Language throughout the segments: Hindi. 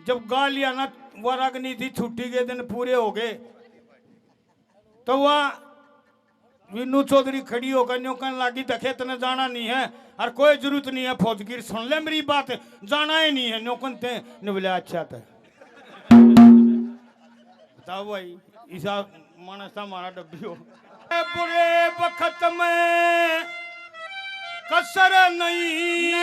जब गा लिया ना वह रागनी थी, छुट्टी के दिन पूरे हो गए तो वह विनू चौधरी खड़ी होकर न्यों कहने लगी देखे तने जाना नहीं है और कोई जरूरत नहीं है फौजगिर, सुन ले मेरी बात, जाना ही नहीं है। न्यों कहते ने बोले अच्छा था। बताओ भाई ऐसा मानस था हमारा डब्बी हो। बुरे वक्त में कसर नहीं,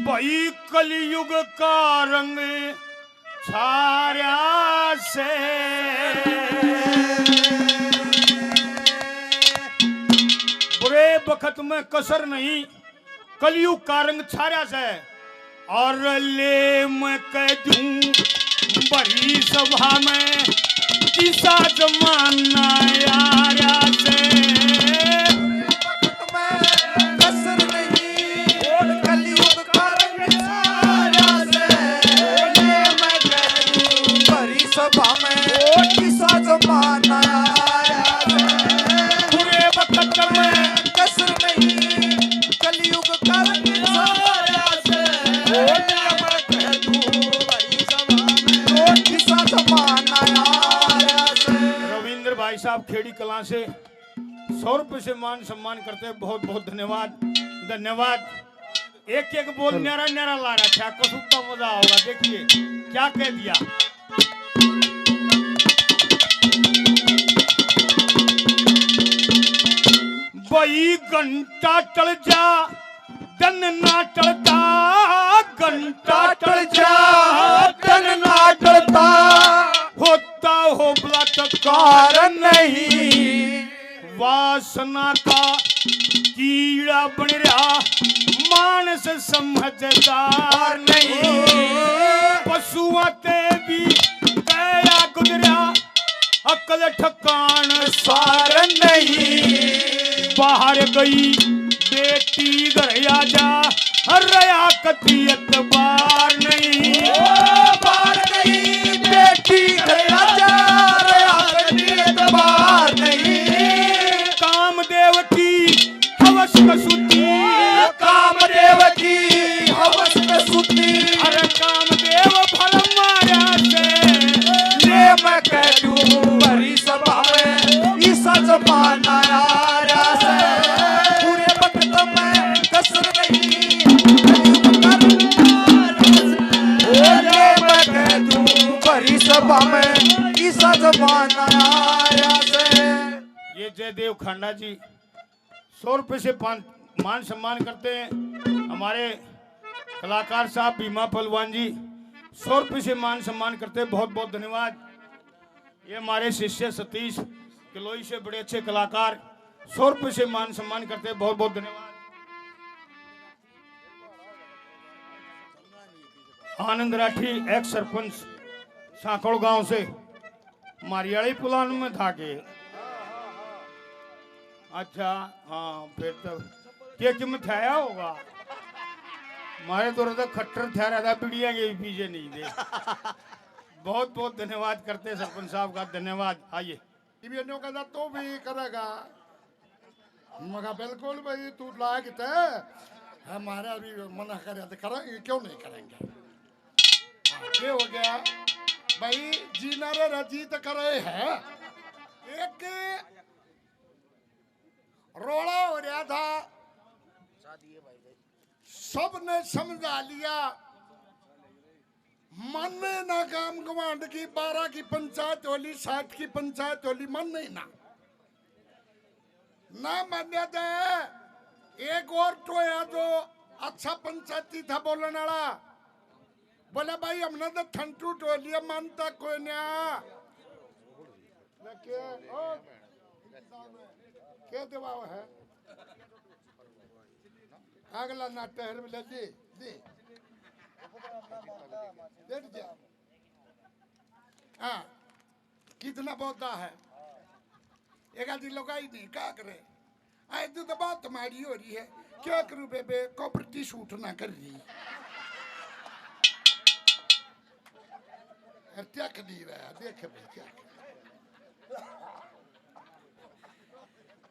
भाई कलयुग का रंग छाया से, बुरे वक्त में कसर नहीं, कलयुग का रंग छाया से। और ले मैं कह दूं बड़ी सभा में किसा जमाना यारा से, कसर नहीं और कलयुग का रंग छाया से। ले मैं कह दूं बड़ी सभा में किसा जमाना आया से। बुरे वक्त में कसर नहीं कलयुग का रंग छाया से। ले मैं कह दूं बड़ी सभा में किसा जमाना आया से। रविंद्र भाई साहब खेड़ी कला से 100 रुपए से मान सम्मान करते हैं, बहुत बहुत धन्यवाद धन्यवाद। एक एक बोल न्यारा न्यारा ला रहा था, कसुत्ता मजा होगा। देखिए क्या कह दिया। वही घंटा टल जा दन ना टलता, घंटा टल जा तन ना टलता, होता हो बलात्कार कारण नहीं वासना का कीड़ा बन रहा, मानस समझदार नहीं। पशुओं ते भी गया गुजरा, अकल ठकान सार नहीं। बाहर गई बेटी घर आ जा, रया कति एतबार नहीं। बाहर गई बेटी घर आजा, कभी एतबार नहीं। कामदेव की हवस कसूती, कामदेव की हवस में सुती। अरे कामदेव भल माया से, ले मैं कह दूं बड़ी सभा में ईसा जमाना आया से। पूरे वक्त में कसर नहीं कलयुग का रंग छाया से। ले मैं कह दूं बड़ी सभा में ईसा जमाना आया से। ये जयदेव खांडा जी 100 रुपए से मान सम्मान करते हैं। हमारे कलाकार साहब भीमा पहलवान जी 100 रुपए से मान सम्मान करते हैं, बहुत बहुत धन्यवाद। ये हमारे शिष्य सतीश किलोई से बड़े अच्छे कलाकार 100 रुपए से मान सम्मान करते हैं, बहुत बहुत धन्यवाद। आनंद राठी एक्स सरपंच सांकड़ गांव से मारियाड़ी पुलान में था के। अच्छा हाँ फिर तो क्या में थाया होगा, हमारे तो रहा खट्टर था रहा था, पीढ़िया के भी पीछे नहीं थे। बहुत बहुत धन्यवाद करते हैं सरपंच साहब का, धन्यवाद। आइए कहता तो भी करेगा, मगर बिल्कुल भाई तू लायक थे, हमारा भी मना करे तो करेंगे, क्यों नहीं करेंगे। ये हो गया भाई जीना रे रजीत करे है। एक रोड़ा हो रहा था, सबने समझा लिया, माने ना काम गवांड की 12 की पंचायत होली 60 की पंचायत होली माने ना मान्य थे। एक और टोया जो अच्छा पंचायती था बोलने वाला, बोले भाई हमने तो ठंडू टोलिया मानता कोई ना। क्या दबाव है अगला ना टहर में ले दी हाँ कितना पौधा है एक आदमी लगाई नहीं क्या करे। आज तो बात तुम्हारी हो रही है, क्या करूं बेबे, कॉपरेटी शूट ना कर रही क्या करी रहा देख क्या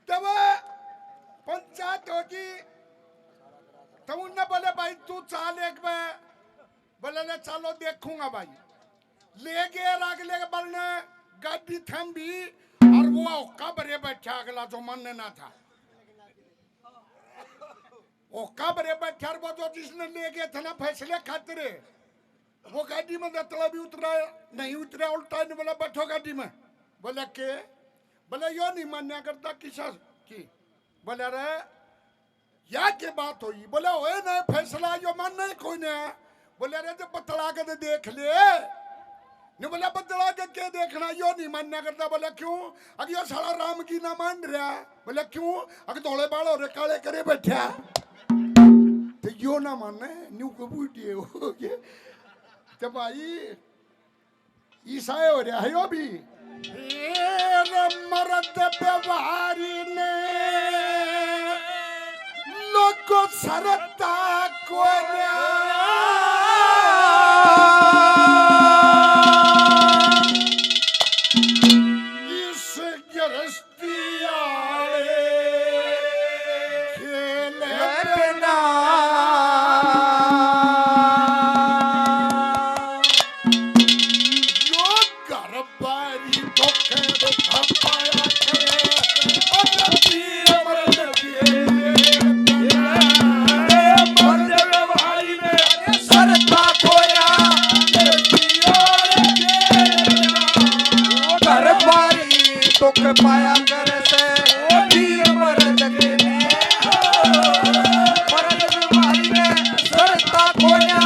तब पंचायत होगी तो उनने बोले भाई तू चाल एक बार, बोले ले चलो देखूंगा भाई। ले गए अगले बलने गाड़ी थम्बी और वो कब्रे बैठा अगला जो मन ना था, वो कब्रे बैठा वो जो जिसने ले गए थे ना फैसले खातिर, वो गाड़ी में दतला भी उतरा नहीं उतरा, उल्टा नहीं बोला बैठो गाड़ी में। बोले के, बोले यो नहीं मान्या करता किसा की, बोले रे या के बात हुई, बोले ओए नहीं फैसला यो मान नहीं कोई ने, बोले रे जब बतला के तो देख ले नहीं, बोला बतला के क्या देखना, यो नहीं मान्या करता। बोले क्यों, अगर यो साला राम की ना मान रहा, बोले क्यों, अगर धोले बाल और काले करे बैठा तो यो ना माने न्यू कबूटी हो गए। तो भाई ईसाई हो रहा है यो भी मर्द व्यवहारी ने लोगों सरता को इस गिरस्तिया खेले बिना पाया करे से वीर मर्द के मर्द बीमारी में सरता खोया,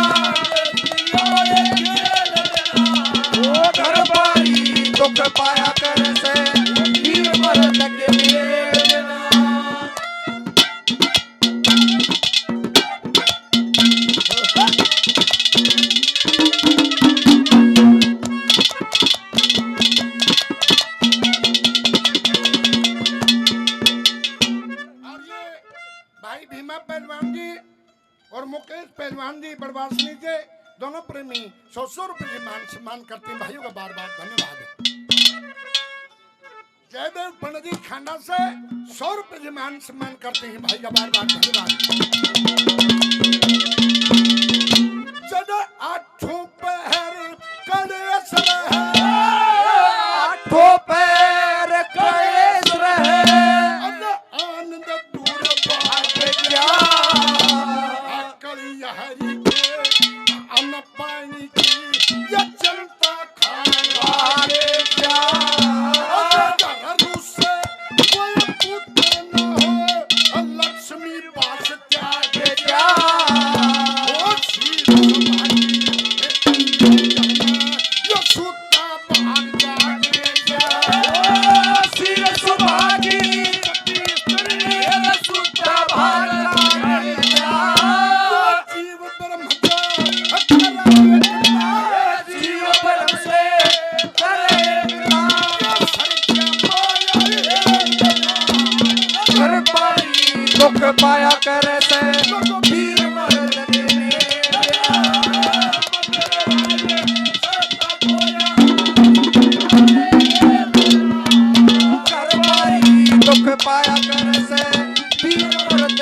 वो घर बारी दुख पाया करे से वीर मर्द के पहलवान जी और मुकेश पहलवान जी बड़वासनी के दोनों प्रेमी 100 रुपए की मान सम्मान करते हैं। भाइयों का बार बार धन्यवाद। जयदेव पंडित जी खांडा से 100 रुपए की मान सम्मान करते हैं। भाई का बार बार धन्यवाद। जद आठों पैर कलेश रहे, आठों पैर कलेश रहे, आनंद दूर भाग क्या हरि के अन्न पानी की या जनता खाने क्या, घर से कोई पुत्र न हो लक्ष्मी पास त्याग क्या, ओ यो सूता भाग जागे क्या, सिर सुभागी सूता भाग जागे क्या, दुख पाया करे से वीर मर्द दुख पाया करे से वीर मर्द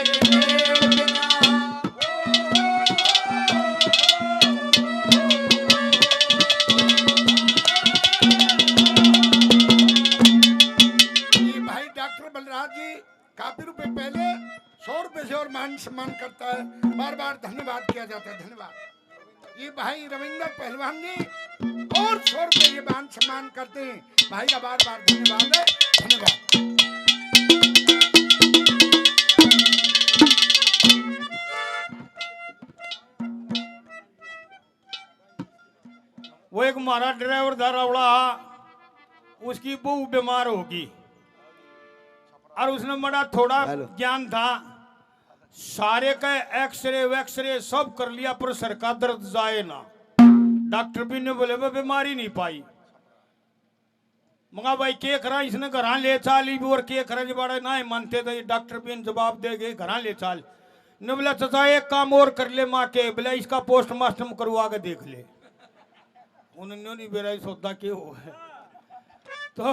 भाई डॉक्टर बलराज जी काफी रुपए पहले 100 रुपए से और मान सम्मान करता है। बार बार धन्यवाद किया जाता है। धन्यवाद। ये भाई रविंद्र पहलवान जी और 100 रुपए के मान सम्मान करते हैं। भाई का बार बार धन्यवाद है। धन्यवाद। वो एक हमारा ड्राइवर था रवड़ा, उसकी बहू बीमार होगी और उसने बड़ा थोड़ा ज्ञान था, सारे का एक्सरे वैक्सरे सब कर लिया पर सर का दर्द जाए ना। डॉक्टर भी ने बोले वो बीमारी नहीं पाई। मगा भाई के करा, इसने घर ले चाली भी और के करा बड़ा ना मानते थे। डॉक्टर भी जवाब दे गए घर ले चाल ने बोला चाचा एक काम और कर ले माँ के, बोला इसका पोस्टमार्टम करवा के देख ले। उन्होंने नहीं बेरा सौदा के हो है। तो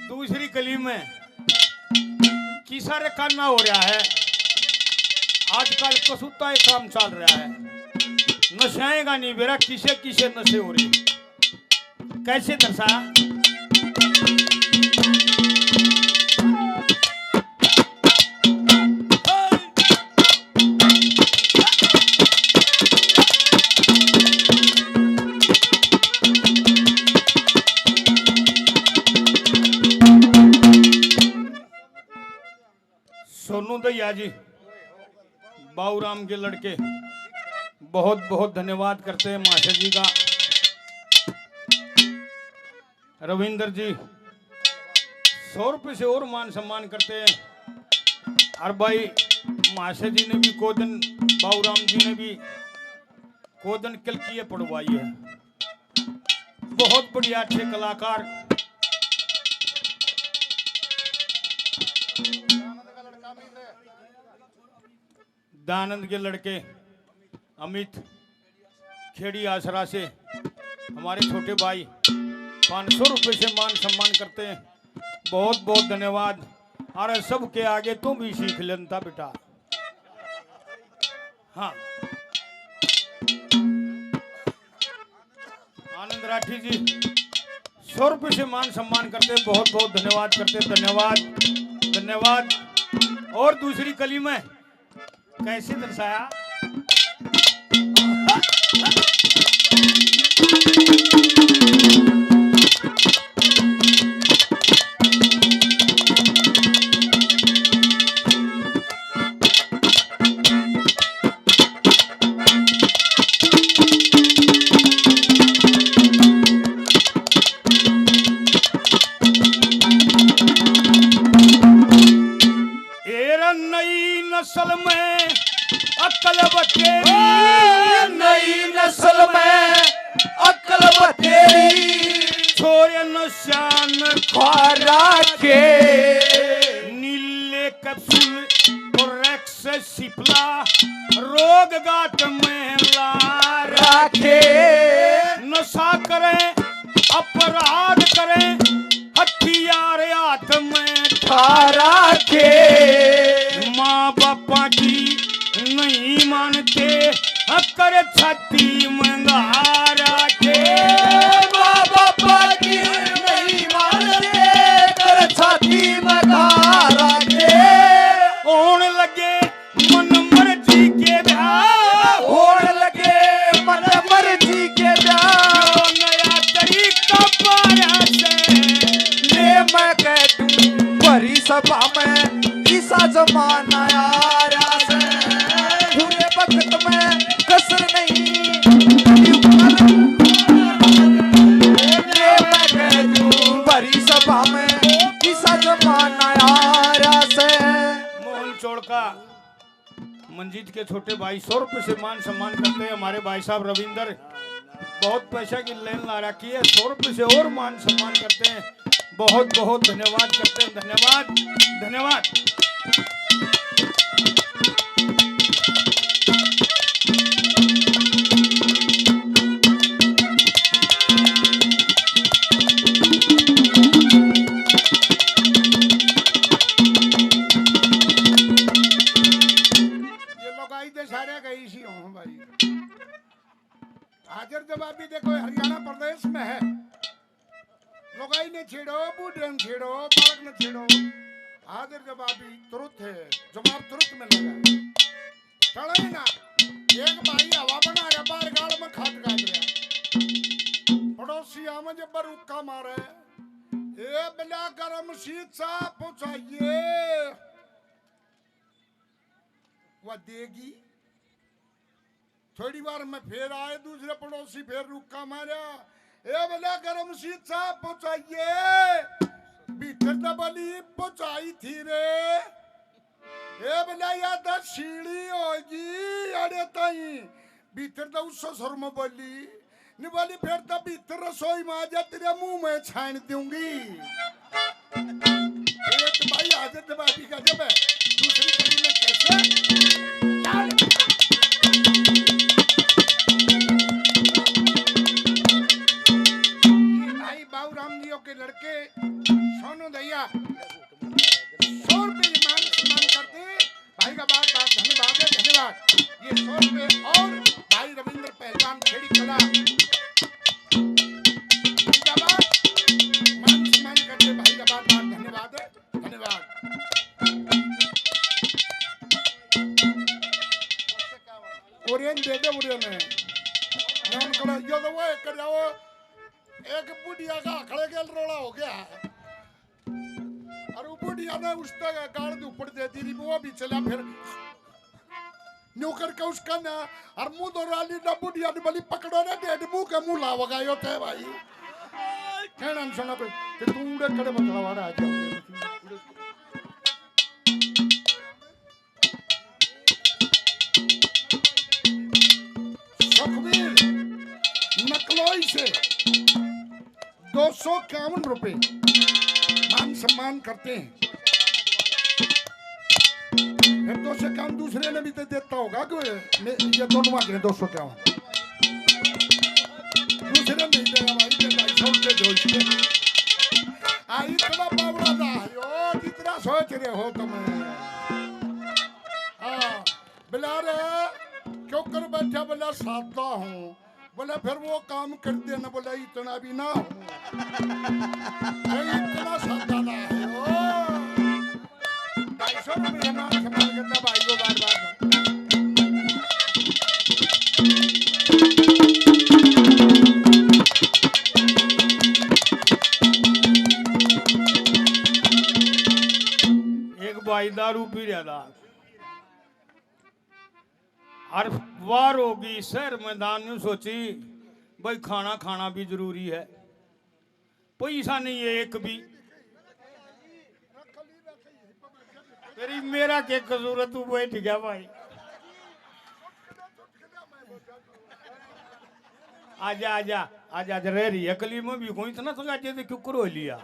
दूसरी गली में किसा रे कान्ना हो रहा है, आजकल कसूता एक काम चल रहा है, नशाएगा नहीं बेरा, किसे किसे नशे हो रहे, कैसे दर्शा। सोनू दैया जी बाबूराम के लड़के बहुत बहुत धन्यवाद करते हैं मास्टर जी का। रविंदर जी 100 रुपये से और मान सम्मान करते हैं। और भाई मास्टर जी ने भी कोदन, बाबूराम जी ने भी कोदन कल किए पढ़वाई है। बहुत बढ़िया अच्छे कलाकार। दानंद के लड़के अमित खेड़ी आसरा से हमारे छोटे भाई 500 रुपये से मान सम्मान करते हैं। बहुत बहुत धन्यवाद। और सबके आगे तुम भी सीख लेता बेटा। हाँ, आनंद राठी जी 100 रुपये से मान सम्मान करते हैं। बहुत बहुत धन्यवाद करते हैं। धन्यवाद धन्यवाद। और दूसरी कली में कैसे दर्शाया। नस्ल में अक्ल बतेरी, नई नस्ल में अक्ल बतेरी, छोरे नशान खारा के नीले कैप्सूल और रेक्स सिपला रोग गात में ला राखे, नशा करें अपराध करें हथियार हाथ में खारा के, माँ बापा की नहीं मानते कर छाती मंगा रखे, माँ बापा की नहीं मानते कर छाती मंगा रखे, होने लगे मन मर्जी के ब्याह, होने लगे मन मर्जी के ब्याह, नया तरीका पाया से ले मैं कह दूं भरी सभा में ईसा जमाना आया से, पूरे वक्त में कसर नहीं, ले मैं कह दूं भरी सभा में ईसा जमाना आया से। मोहन चोड़का मंजीत के छोटे भाई 100 रुपये से मान सम्मान करते हैं। हमारे भाई साहब रविंदर बहुत पैसा की लेन ला रखी है, 100 रुपये से और मान सम्मान करते हैं। बहुत बहुत धन्यवाद करते हैं। धन्यवाद धन्यवाद। हाजिर जवाबी देखो हरियाणा प्रदेश में है। लुगाई ने छेड़ो, बूढ़े ने छेड़ो, बालक ने छेड़ो, हाजिर जवाबी तुरंत है, जवाब तुरंत मिलेगा। चढ़े ना एक भाई हवा बना रहा, बार गाल में खाट काट रहा, पड़ोसी आम जब रुक्का मारे, ए बिला गरम शीत सा पहुंचाइए, वह देगी। थोड़ी बार में फिर आए, दूसरे पड़ोसी फिर रुक्का मारा, ए बोला गरम शीत साहब पहुंचाइए, भीतर दबली पहुंचाई थी रे, ए बोला या तो सीढ़ी होगी अरे ताई भीतर तो उससे शर्म बोली नहीं बोली, फिर तो भीतर रसोई में जा तेरे मुंह में छान दूंगी। एक भाई हाजिर जवाबी का जब है, दूसरी कड़ी में कैसे बाबूराम जी के लड़के सोनू दैया 100 रुपये मान सम्मान करते भाई का बात धन्यवाद है। जिंदाबाद। ये 100 रुपए और भाई रविंद्र पहलवान खेड़ी कला जिंदाबाद। मान सम्मान करते भाई का बार बार धन्यवाद है, धन्यवाद। ओरियन दे दे ओरियन है नाम करो यो तो वो कर जाओ एक बुढ़िया का खड़े के रोड़ा हो गया और वो बुढ़िया ने उस तक गाड़ के ऊपर दे दी वो भी चला फिर नौकर का उसका ना और मुंह दो राली ना बुढ़िया ने बली पकड़ो ना डेढ़ मुंह के मुंह लावगायो थे भाई कहना सुना कोई कि तू उड़े कड़े बतला वाला आ जाओ सुखबीर नकलोई से 251 रुपए मान सम्मान करते हैं। फिर 251 दूसरे ने भी तो देता होगा कि ये दोनों मांग रहे 251 दूसरे नहीं देगा भाई दे 250 दे दो इसके आई इतना बावड़ा था यो जितना सोच रहे हो तुम हाँ बिला रे क्यों कर बैठा बोला साधा हूँ बोले फिर वो काम कर देना बोला इतना भी ना हो इतना साधा ना है 250 रुपये मान सम्मान करता भाई को बार बार एक भाई दारू पी रहा था और वार होगी शहर मैदान में सोची भाई खाना खाना भी जरूरी है पैसा नहीं है एक भी तेरी मेरा क्या कसूर है तू बैठ गया भाई आजा आजा आजा आजा रह रही है कली में भी कोई इतना सगा जैसे क्यों करो लिया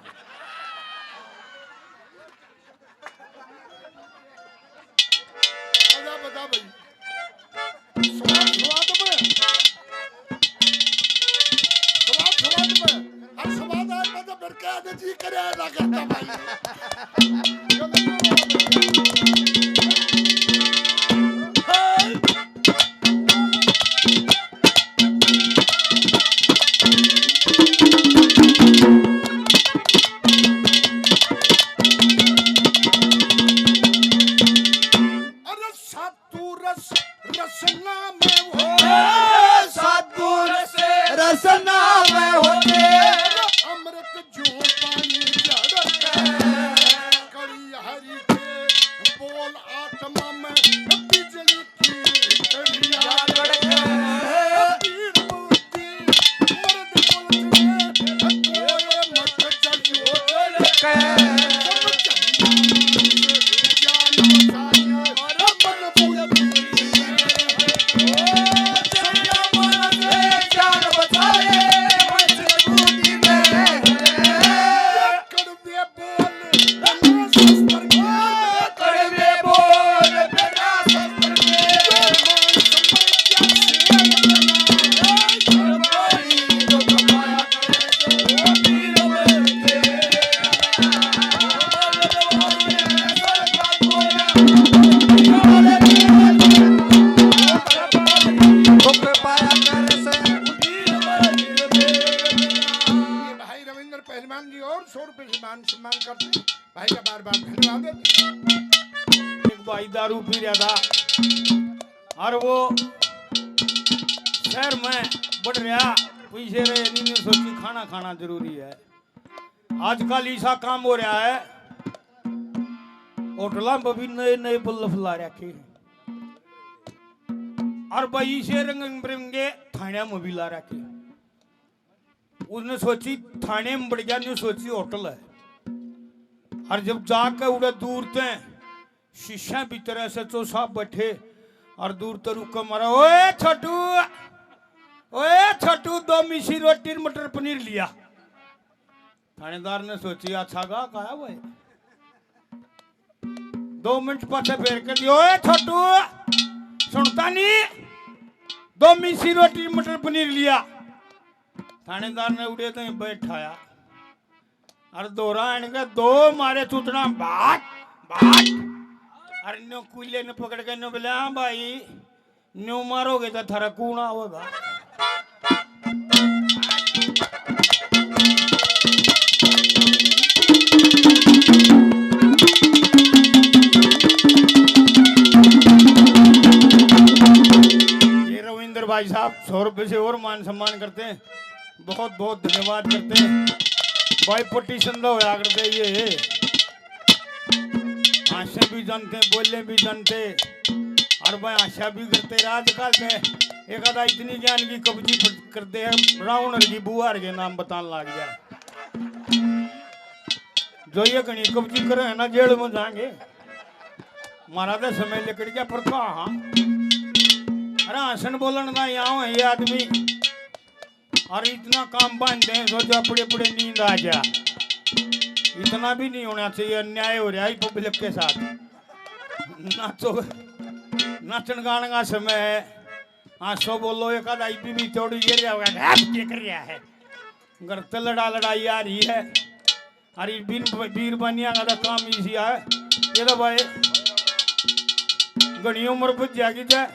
आजा बता भाई स्वाद स्वाद में हर स्वाद आए तो फिर क्या जी करे ना करता भाई रसना में होते अमृत जो पानी जड़क कड़ी हरि के बोल आत्मा में बिजली की कड़िया लड़के पीर बुद्धि मर्द बोलते कोई मत जलियो लड़के ज्ञान बताया और मन बुद्धि जान बचाए मजबूती में कड़वे बोल बिना शस्त्र के कड़वे बोल बिना शस्त्र के सरकारी जो कमाया करे वो वीर बनते भाई रविंद्र पहलवान जी और 100 रुपए से मान सम्मान करते भाई का बार बार धन्यवाद। एक भाई दारू पी रहा था और वो शहर में बढ़ रहा पीछे रहे नहीं सोची खाना खाना जरूरी है आजकल ऐसा काम हो रहा है होटलों में भी नए नए बल्लभ ला रखे और भाई से रंग बिरंगे थाने में भी ला रखे उसने सोची थाने में बढ़ गया नहीं सोची होटल है और जब जाकर उड़े दूर थे शीशा भीतर ऐसे तो साहब बैठे और दूर तो रुक मारा ओए छोटू 2 मिसी रोटी मटर पनीर लिया थानेदार ने सोची अच्छा गा कहा भाई 2 मिनट पाछे फेर कर दियो ओए छोटू सुनता नहीं 2 मिसी रोटी मटर पनीर लिया थानेदार ने उड़े तो बैठाया और दोहरा इनके 2 मारे चूतना बाट बाट अरे नो कुल्ले ने पकड़ के नो बोले हाँ भाई नो मारोगे तो थारा कूना होगा। ये रविंद्र भाई साहब 100 रुपये से और मान सम्मान करते हैं, बहुत बहुत धन्यवाद करते हैं भाई। पटिशन लो या करते ये आशा भी जानते बोलने भी जानते और भाई आशा भी करते आजकल में एक आधा इतनी ज्ञान की कब्जी करते हैं रावण की बुआर के नाम बताने लग जाए। जो ये घनी कब्जी करे है ना जेल में जाएंगे महाराज समय लेकर क्या पर कहा। अरे हसन बोलन ना यहाँ है ये आदमी और इतना काम बांधते हैं सोचो अपने अपने नींद आ जा। इतना भी नहीं होना चाहिए, अन्याय हो रहा है पब्लिक के साथ। नाचो नाचन गाने का समय है। हाँ सो बोलो एक आधा भी थोड़ी गिर जाओगा क्या कर रहा है घर तो लड़ाई आ रही है। अरे बीर बनिया का काम इसी है ये तो भाई घनी उम्र बुझ जाएगी चाहे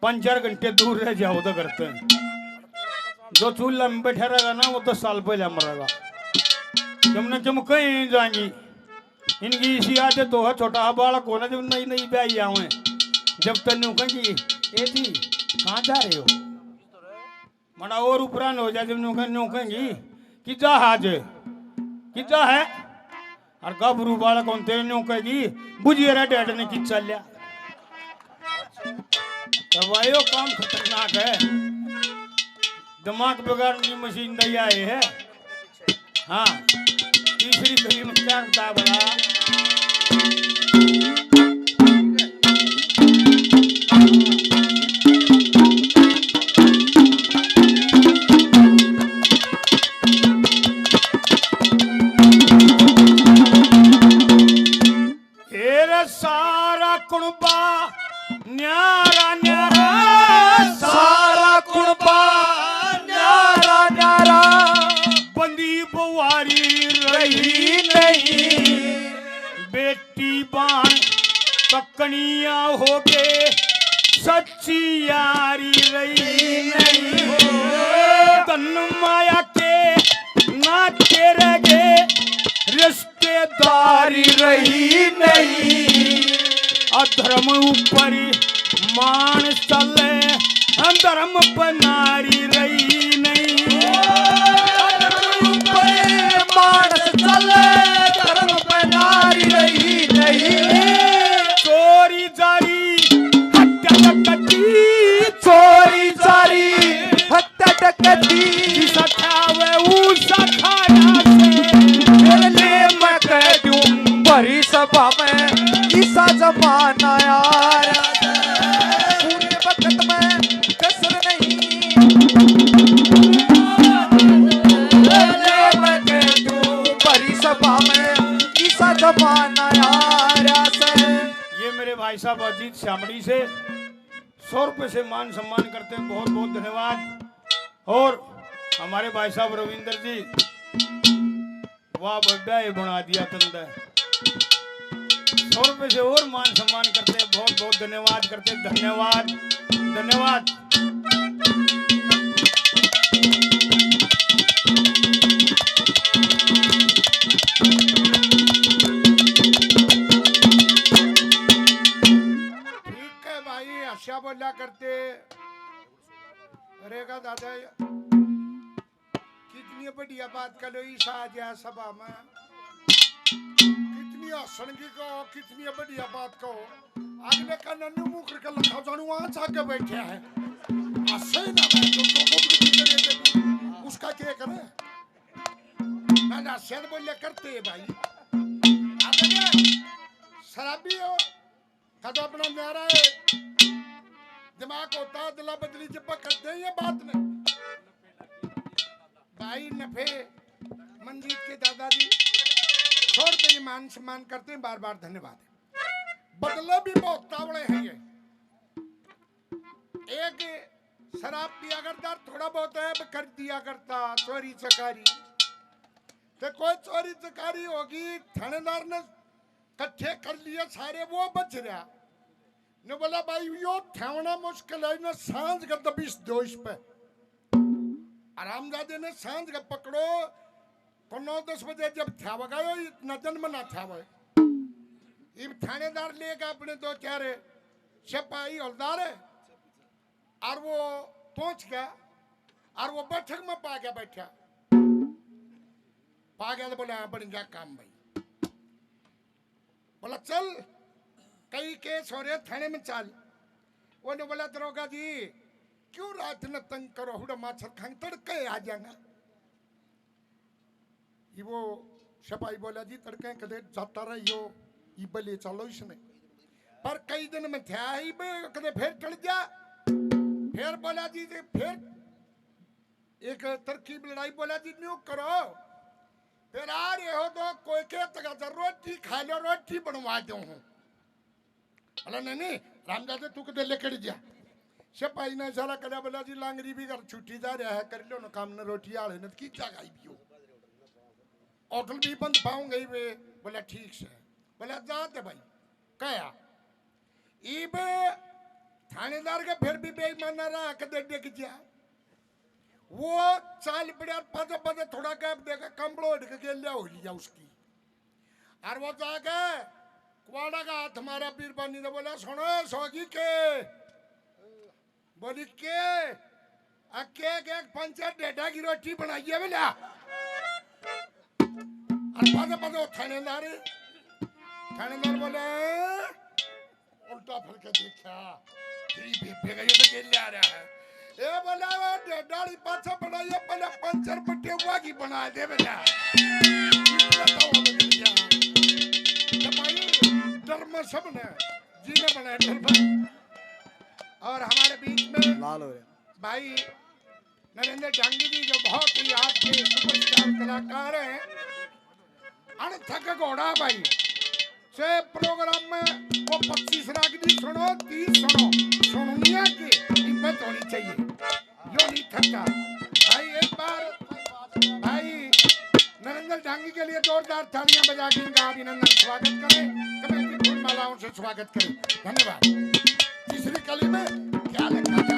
5-4 घंटे दूर रह जाओ तो करते हैं। जो चूल्हा में बैठा रहेगा ना वो 10 साल पहले मरेगा। जमने जम कहीं जाएंगी इनकी इसी आदत तो है। छोटा बालक होना जब नई नई ब्याही आवे जब तक कहेंगी ए जी कहाँ जा रहे हो बड़ा और उपरान हो जाए जब कहेंगी कि जा है और गबरू बालक होते कहेगी बुझिए रे डैड ने कि चल लिया। तो भाई काम खतरनाक है, दिमाग बिगाड़ने की मशीन दी आए है। हाँ तीसरी कड़ी में क्या बता बड़ा सारा कुणबा न्यारा न्यारा सारा कुणबा न्यारा न्यारा बंदी बुआरी रही नहीं बेटी बान पकड़िया हो के सच्ची यारी रही नहीं। तन माया के ना तेरे गे रिश्तेदारी रही नहीं। अधर्म ऊपर मान चले धर्म पर नारी रही नहीं। अधर्म ऊपर मान चले धर्म पर नारी रही नहीं। चोरी जारी हत्या डकैती चोरी जारी हत्या डकैती सखावे उसा खाया से ले मैं कह दूं बड़ी सभा में ईसा जमाना यार पूरे वक्त में कसर नहीं। ले मैं कह दूं बड़ी सभा में ईसा जमाना यार से। ये मेरे भाई साहब अजीत शामड़ी से 100 रुपये से मान सम्मान करते हैं, बहुत बहुत धन्यवाद। और हमारे भाई साहब रविंद्र जी वाह बड़ा ही बना दिया तंदा 100 रुपये से और मान सम्मान करते हैं, बहुत बहुत धन्यवाद करते हैं। धन्यवाद धन्यवाद। ठीक है भाई आशा बोला करते रहेगा दादा। कितनी बढ़िया बात करो ईसा आ गया सभा में, कितनी हसन की कहो, कितनी बढ़िया बात कहो। अगले का नन्नू मुंह करके लखा जानू वहां जाके बैठे है ऐसे ही ना मैं तो उसका क्या करे। मैं आशा बोलिया करते है भाई। शराबी हो कदो अपना न्यारा है दिमाग होता है दिला बदली जब करते हैं ये बात नहीं भाई। नफे मंजीत के दादाजी 100 रुपये मान सम्मान करते हैं, बार बार धन्यवाद। बदले भी बहुत तावड़े हैं ये। एक शराब पिया करता थोड़ा बहुत है कर दिया करता चोरी चकारी। तो कोई चोरी चकारी होगी थानेदार ने कट्ठे कर लिए सारे, वो बच रहा ने बोला भाई यो ठेवना मुश्किल है ना, सांझ का दबिश दो इस पे। आरामजादे ने सांझ का पकड़ो को 9-10 बजे जब था गयो इतना जन्म ना था वो इब थानेदार लेगा अपने 2-4 सिपाही हवलदार है और वो पहुंच गया और वो बैठक में पा गया, बैठा पा गया तो बोले हाँ बन गया काम भाई। बोला चल कई केस हो रहे थाने में चल। वो ने बोला दरोगा जी क्यों रात न तंग करो, हुड़ा माछर खांग तड़के आ जाएगा। ये वो सिपाही बोला जी तड़के कदे जाता रहियो ये बले चलो इसने, पर कई दिन में था ही बे कदे फिर चढ़ जा। फिर बोला जी फिर एक तरकीब लड़ाई, बोला जी न्यू करो फिर आ रहे हो तो कोई के तक रोटी खा लो, रोटी बनवा दो हूँ। बोला नहीं रामदास तू कदे लेकर जा। सिपाही ने इशारा करा, बोला जी लांगरी भी घर छुट्टी जा रहा है, कर लो ना काम, न रोटी आ रहे न की जगह भी हो, होटल भी बंद पाऊंगे वे। बोला ठीक से। बोला जाते भाई कया इब थानेदार के फिर भी बेईमान रहा कदे देख जा। वो चाल पड़ा पद पद थोड़ा गैप देगा, कंबलो उठ के लिया हो लिया उसकी, और वो जाके कुआड़ा का हाथ हमारा बीरबानी ने बोला सुनो सोगी के, बोली के एक पंचायत डेढ़ा की रोटी बनाइए बोला। और पद पद थानेदार बोले उल्टा फिर के देखा तो खेल आ रहा है। ये बोला वो डेढ़ाड़ी पाछा बनाइए, पहले पंचर पट्टे हुआ की बना दे बेटा। डर में सब ने जीने बनाया डर में। और हमारे बीच में लाल हो भाई नरेंद्र डांगी जी जो बहुत ही आज के सुपरस्टार कलाकार हैं, अनथक घोड़ा भाई से प्रोग्राम में वो 25 राग दी सुनो 30 सुनो सुनिया की हिम्मत होनी चाहिए, यो नहीं थका भाई। एक बार भाई नरेंद्र डांगी के लिए जोरदार तालियां बजा के इनका अभिनंदन स्वागत करें, कमेटी फूल मालाओं से स्वागत करें, धन्यवाद। तीसरी कली में क्या लिखा था?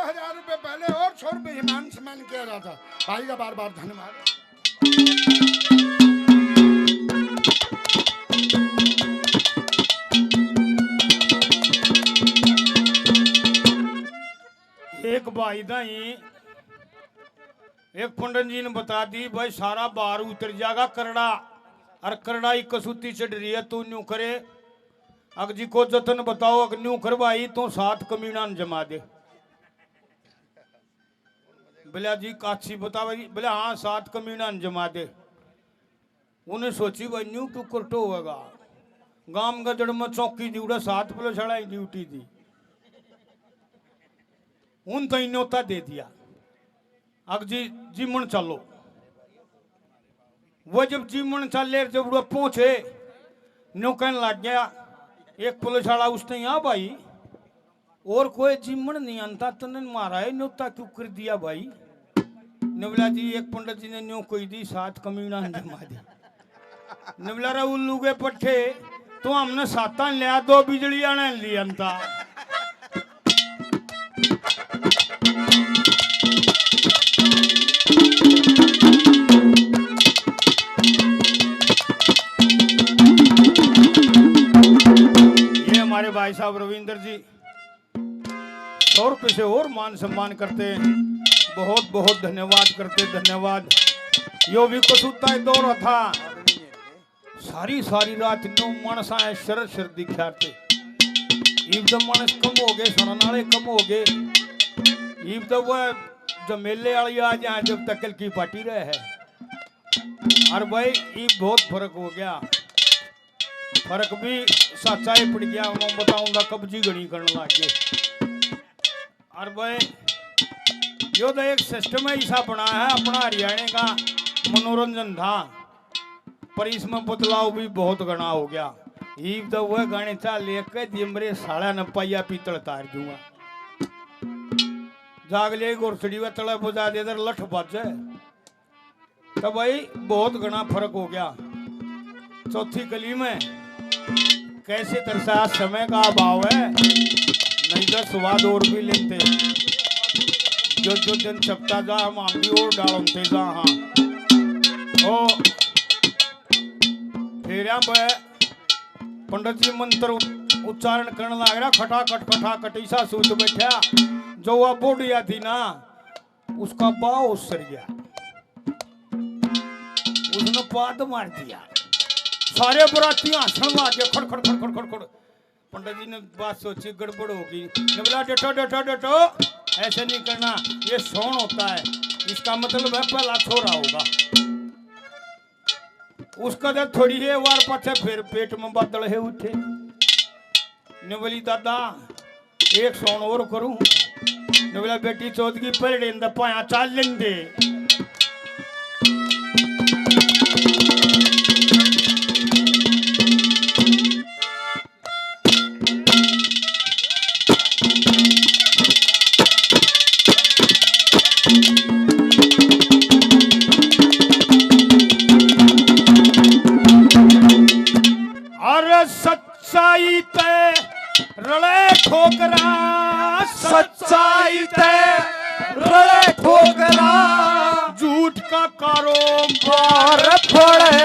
हजार रुपए पहले और 100 रुपए ईमान सम्मान किया जाता। भाई का बार बार धन्यवाद। एक भाई दाई एक पंडित जी ने बता दी भाई सारा बाहर उतर जाएगा करड़ा, और करड़ा ही कसूती चढ़ रही है, तू न्यू करे अग जी को जतन बताओ, अग न्यू करवाई तो 7 कमीना जमा दे। बोला जी काची बता भाई, बोले हाँ 7 कमीना जमा दे। उन्हें सोची भाई न्यू टू करटो होगा, गांव गदड़ में चौकी दी उड़ा 7 पुलिस ड्यूटी दी, उन तो न्योता दे दिया। अब जी जीमन चलो, वो जब जीमन चले जब वो पहुंचे न्यू कहने लग गया एक पुलिस वाला उसने यहाँ भाई और कोई जिम्मन नहीं आनता तूने मारा है न्योता क्यों कर दिया भाई। निवला जी एक पंडित जी ने न्यू कोई दी 7 कमीना जमा दी। निवला रे उल्लू के पट्टे तो हमने 7 लिया 2 बिजली आने लिया अंता। हमारे भाई साहब रविंदर जी 100 रुपये से और मान सम्मान करते हैं। बहुत बहुत धन्यवाद करते धन्यवाद। यो भी कसूता दौर था सारी सारी रात नो मानस आए शर शर दिखाते इब तो मानस कम हो गए सुनने वाले कम हो गए। इब तो वह जो मेले वाली आज यहाँ जब तक की पार्टी रहे है और भाई ये बहुत फर्क हो गया। फर्क भी सच्चाई पड़ गया मैं बताऊंगा कब्जी गणी करने लग गए। और भाई यो तो एक सिस्टम है ऐसा बना है अपना हरियाणा का मनोरंजन था पर इसमें बदलाव भी बहुत गणा हो गया। ईब तो वह गाने चा लेकर जिमरे साड़ा न पाइया पीतल तार दूंगा जाग ले गोरसड़ी व तला बुझा दे इधर लठ बज तो भाई बहुत गणा फर्क हो गया। चौथी गली में कैसे तरसा समय का अभाव है नहीं तो स्वाद और भी लेते जो जो दिन चपता जा हम भी और डालते जा। हाँ ओ फिर पंडित जी मंत्र उच्चारण करने लग रहा खटाखट ऐसा सूत बैठा जो वह बोडिया थी ना उसका बाव सर गया उसने पाद मार दिया। सारे बराती हंसन लग गए खड़ खड़ खड़ खड़ खड़ खड़। पंडित जी ने बात सोची गड़बड़ होगी। बोला डटो डटो डटो ऐसे नहीं करना ये सोन होता है इसका मतलब है पहला छोरा होगा। उसका जब थोड़ी है वार पाछे फिर पेट में बादल है उठे। ने बोली दादा एक सोन और करूं। ने बोला बेटी चौथ की पलड़े पाया चाल लेंगे। सच्चाई ते रले ठोकरा सच्चाई ते रले ठोकरा झूठ का कारोबार फोड़े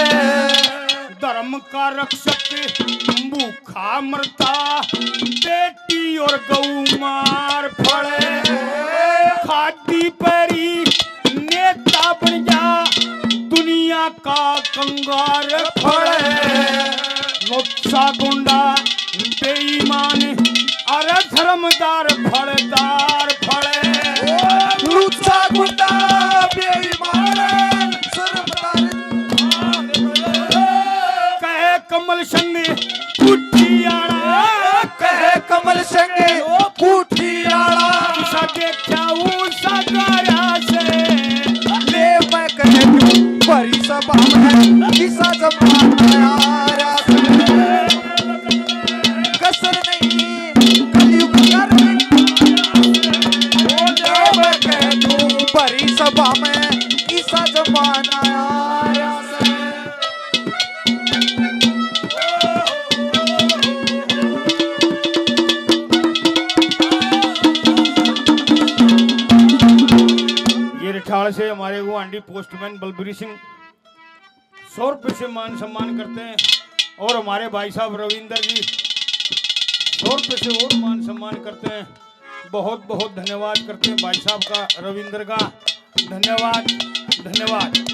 धर्म का रक्षक भूखा मरता बेटी और गऊ मार फड़े। खादी पैरी नेता बन जा दुनिया का कंगार फड़े। नुत्सा गुंडा बेईमान अरे धर्मदार फलदार फड़े। नुत्सा गुंडा बेईमान कहे कमल संग कुठियाड़ा कहे कमल संग कुठियाड़ा सा देखा ऊसा गारा से ले मैं कहे तू बड़ी सभा में किसा जमाना यारा कसर नहीं कलयुग कर मैं कहे तू बड़ी सभा में किसा जमाना यारा रिठाल से हमारे वो आंडी पोस्टमैन बलबीर सिंह 100 रुपये से मान सम्मान करते हैं और हमारे भाई साहब रविंदर जी 100 रुपये से और मान सम्मान करते हैं। बहुत बहुत धन्यवाद करते हैं भाई साहब का रविंदर का धन्यवाद धन्यवाद।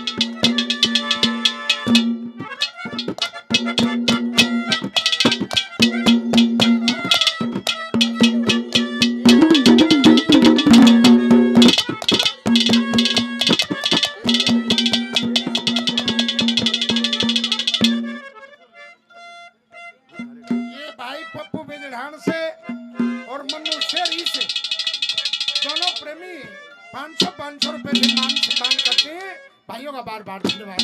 से और मनु शेरी से दोनों प्रेमी 500 रुपए से मान सम्मान करते हैं। भाइयों का बार बार धन्यवाद।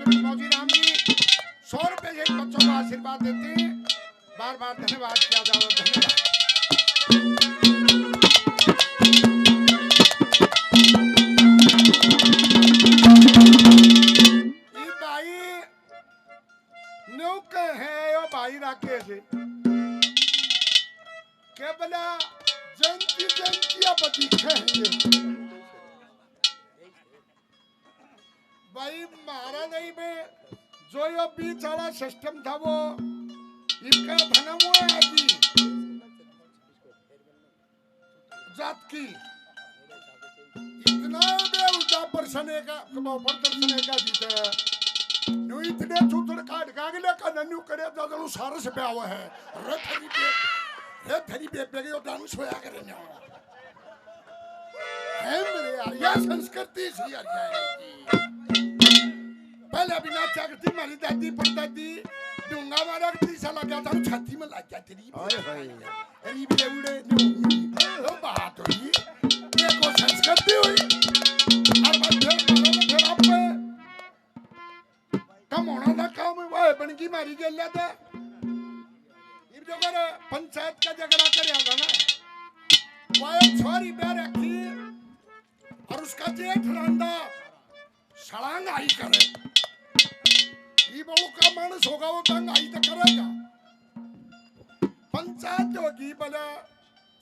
मौजी राम जी 100 रुपए से बच्चों को आशीर्वाद देते हैं। बार बार धन्यवाद किया जाओ, धन्यवाद। ये भाई न्यू के है यो भाई राके से के बोला जंती जंतिया बदी खेंगे भाई मारा नहीं में जो यो बीच वाला सिस्टम था वो इनका धनम हुआ है जी जात की इतना बेउदा परसने का कमाओ परसने का जीते न्यू इतने चूतड़ काट कागले का नन्यू करे दादू सारे से पे हुआ है रे थरी पे यो डांस होया करे न्यू है मेरे यार ये संस्कृति सी यार पहले अभी नाचा करती हमारी दादी परदादी डूंगा मारा करती साला क्या था छाती में लग गया तेरी अरे भी उड़े नो बात हुई ये को संस्कृति हुई और फिर आप कम होना ना काम वो बन की मारी गेल था ये जो कर पंचायत का झगड़ा कर आगा ना वो छोरी पे रखी और उसका जेठ रांदा सड़ांग आई करे ये बहु का मानस होगा वो दंग आई तो करेगा पंचायत होगी बोले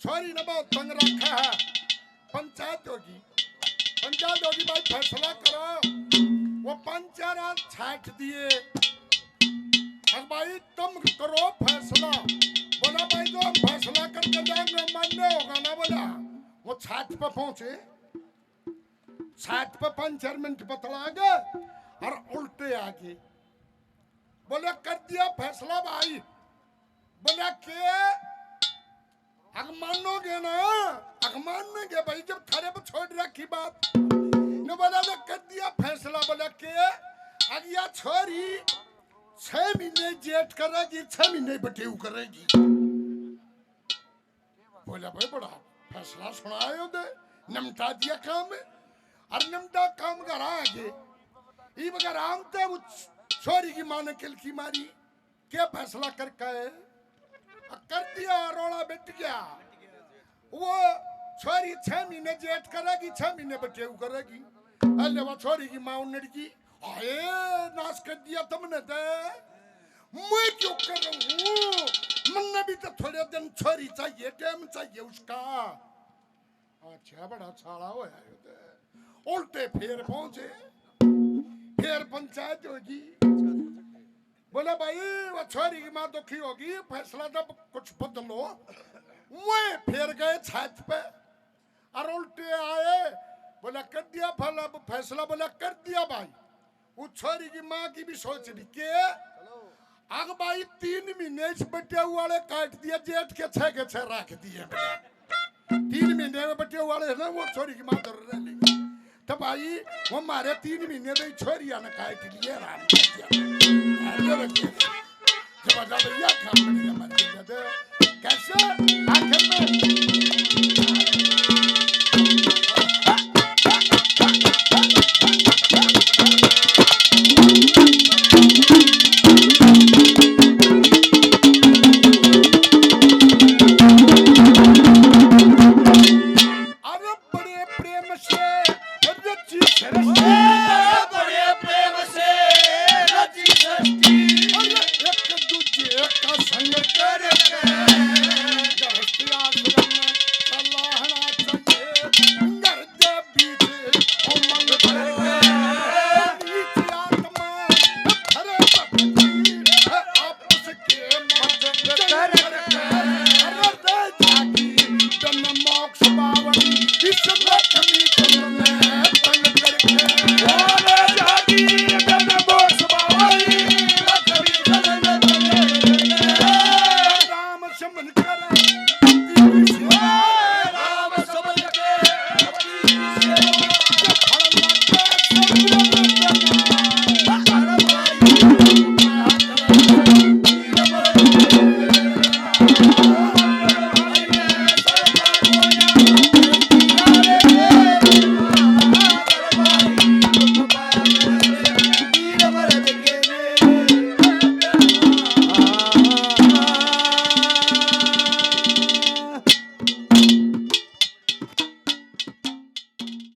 छोरी ने बहुत तंग रखा है पंचायत होगी भाई फैसला करो वो पंचायत छाट दिए अब भाई तुम करो फैसला बोला भाई जो हम फैसला करके जाएंगे मानने होगा ना बोला वो छाट पे पहुंचे छाट पे 5-4 मिनट बतला गए और उल्टे आगे बोले कर दिया फैसला भाई बोला के अग मानोगे ना अग मानोगे भाई जब थारे पर छोड़ रखी बात न बोला तो कर दिया फैसला बोला के अग या छोरी 6 महीने जेठ करेगी 6 महीने बटेऊ करेगी बोला भाई बड़ा फैसला सुनायो दे नमटा दिया काम और नमटा काम करा आगे ये बगैर आमते वो छोरी की माँ ने किल की मारी क्या फैसला करके कर दिया रोड़ा बैठ गया वो छोरी 6 महीने जेठ करेगी 6 महीने बटेऊ करेगी अरे वो छोरी की माँ लड़की आए नाश कर दिया तुमने तो मैं क्यों कर रहा हूँ मन्ने भी तो थोड़े दिन छोरी चाहिए टाइम चाहिए उसका अच्छा बड़ा छाड़ा हुआ है उल्टे फिर पहुंचे फिर पंचायत होगी बोले भाई वो छोरी की माँ दुखी होगी फैसला तो कुछ बदलो वो फिर गए छत पे और उल्टे आए बोला कर दिया फैसला बोला कर दिया भाई वो छोरी की माँ की भी सोच रही के अग भाई 3 महीने बटे वाले काट दिया जेठ के 6 के 6 रख दिए 3 महीने में बटे वाले है ना वो छोरी की माँ दर रही तो भाई वो मारे 3 महीने में छोरिया ने काट लिए राम जब भैया काम कैसे आखिर में